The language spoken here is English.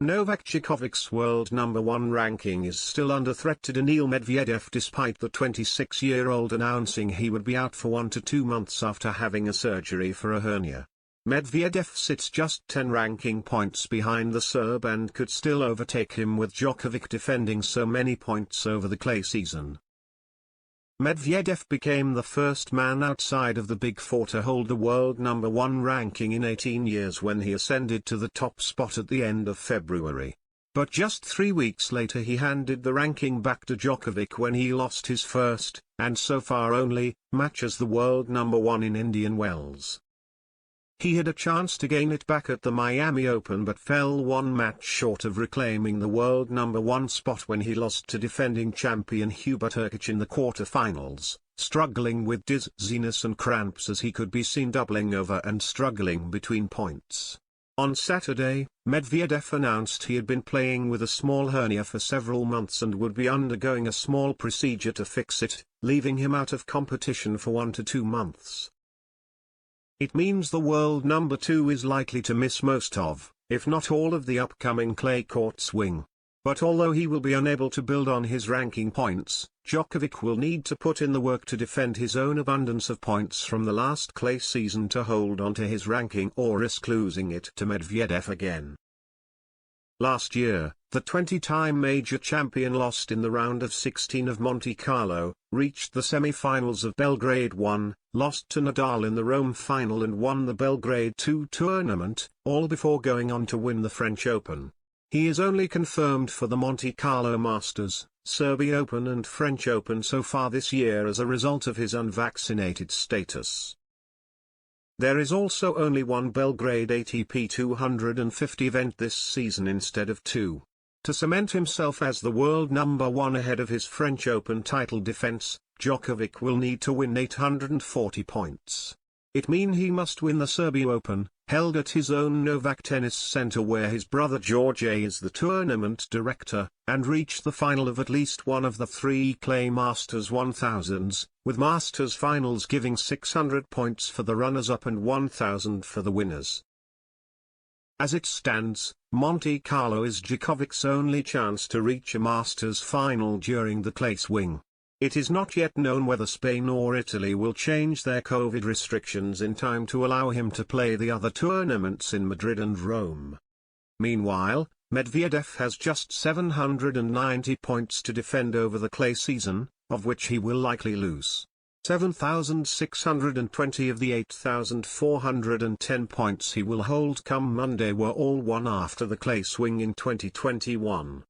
Novak Djokovic's world number 1 ranking is still under threat to Daniil Medvedev despite the 26-year-old announcing he would be out for 1 to 2 months after having a surgery for a hernia. Medvedev sits just 10 ranking points behind the Serb and could still overtake him with Djokovic defending so many points over the clay season. Medvedev became the first man outside of the Big Four to hold the world number 1 ranking in 18 years when he ascended to the top spot at the end of February. But just 3 weeks later he handed the ranking back to Djokovic when he lost his first, and so far only, match as the world number 1 in Indian Wells. He had a chance to gain it back at the Miami Open but fell 1 match short of reclaiming the world number 1 spot when he lost to defending champion Hubert Hurkacz in the quarter-finals, struggling with dizziness and cramps as he could be seen doubling over and struggling between points. On Saturday, Medvedev announced he had been playing with a small hernia for several months and would be undergoing a small procedure to fix it, leaving him out of competition for 1 to 2 months. It means the world number 2 is likely to miss most of, if not all of the upcoming clay court swing. But although he will be unable to build on his ranking points, Djokovic will need to put in the work to defend his own abundance of points from the last clay season to hold on to his ranking or risk losing it to Medvedev again. Last year, the 20-time major champion lost in the round of 16 of Monte Carlo, reached the semi-finals of Belgrade 1, lost to Nadal in the Rome final and won the Belgrade 2 tournament, all before going on to win the French Open. He is only confirmed for the Monte Carlo Masters, Serbia Open and French Open so far this year as a result of his unvaccinated status. There is also only 1 Belgrade ATP 250 event this season instead of 2. To cement himself as the world number 1 ahead of his French Open title defense, Djokovic will need to win 840 points. It means he must win the Serbia Open, held at his own Novak Tennis Center where his brother George is the tournament director, and reach the final of at least one of the 3 clay Masters 1000s, with Masters finals giving 600 points for the runners-up and 1000 for the winners. As it stands, Monte Carlo is Djokovic's only chance to reach a Masters final during the clay swing. It is not yet known whether Spain or Italy will change their COVID restrictions in time to allow him to play the other tournaments in Madrid and Rome. Meanwhile, Medvedev has just 790 points to defend over the clay season, of which he will likely lose 7,620 of the 8,410 points he will hold come Monday were all won after the clay swing in 2021.